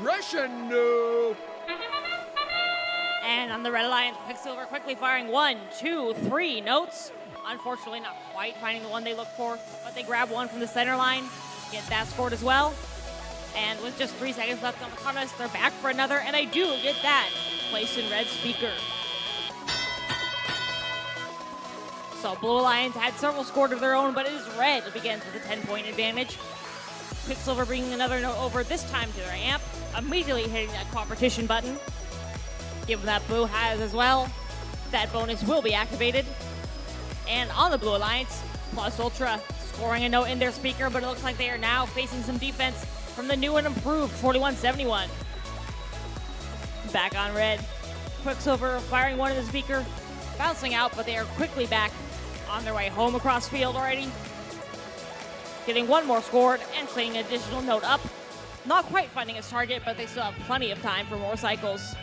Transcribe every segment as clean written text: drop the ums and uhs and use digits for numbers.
impression note. And on the Red Alliance, Quicksilver quickly firing 1, 2, 3 notes. Unfortunately, not quite finding the one they look for, but they grab one from the center line, get that scored as well. And with just 3 seconds left on the contest, they're back for another, and they do get that placed in Red Speaker. So Blue Alliance had several scored of their own, but it is Red that begins with a 10-point advantage. Quicksilver bringing another note over, this time to their amp, immediately hitting that competition button. Given that Blue has as well, that bonus will be activated. And on the Blue Alliance, Plus Ultra scoring a note in their speaker, but it looks like they are now facing some defense from the new and improved 4171. Back on Red, Quicksilver firing one in the speaker, bouncing out, but they are quickly back on their way home across field already. Getting one more scored and cleaning an additional note up. Not quite finding its target, but they still have plenty of time for more cycles.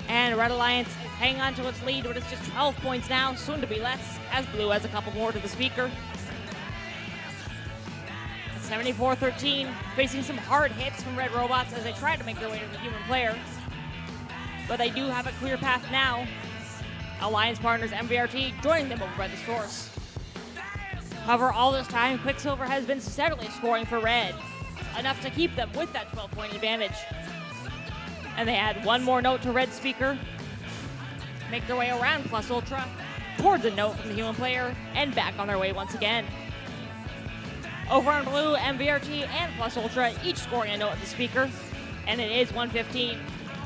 And Red Alliance is hanging on to its lead, but it's just 12 points now, soon to be less, as Blue has a couple more to the speaker. 74-13, facing some hard hits from Red Robots as they try to make their way to the human player. But they do have a clear path now. Alliance partners MVRT joining them over by the source. However, all this time, Quicksilver has been steadily scoring for Red, enough to keep them with that 12-point advantage. And they add one more note to Red Speaker, make their way around Plus Ultra, towards a note from the human player, and back on their way once again. Over on Blue, MVRT and Plus Ultra each scoring a note at the speaker, and it is 115,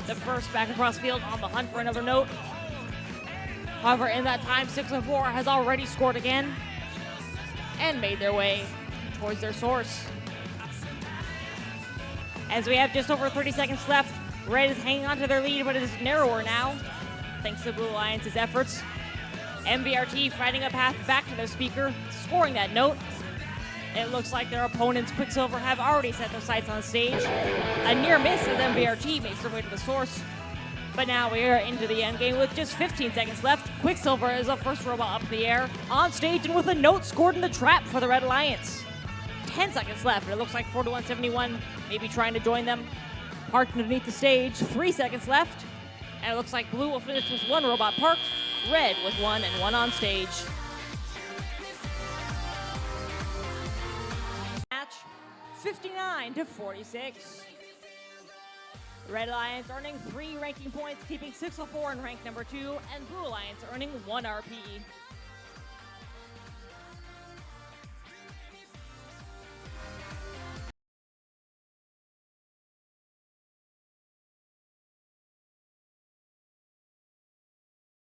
the first back across field on the hunt for another note. However, in that time, 604 has already scored again, and made their way towards their source. As we have just over 30 seconds left, Red is hanging on to their lead, but it is narrower now, thanks to Blue Alliance's efforts. MVRT finding a path back to their speaker, scoring that note. It looks like their opponents, Quicksilver, have already set their sights on the stage. A near miss as MVRT makes their way to the source. But now we are into the end game with just 15 seconds left. Quicksilver is the first robot up in the air, on stage, and with a note scored in the trap for the Red Alliance. 10 seconds left, and it looks like 4171 may be trying to join them. Parked underneath the stage, 3 seconds left, and it looks like Blue will finish with one robot parked, Red with one and one on stage. Match 59-46. Red Alliance earning 3 ranking points, keeping 604 in rank number 2, and Blue Alliance earning 1 RPE.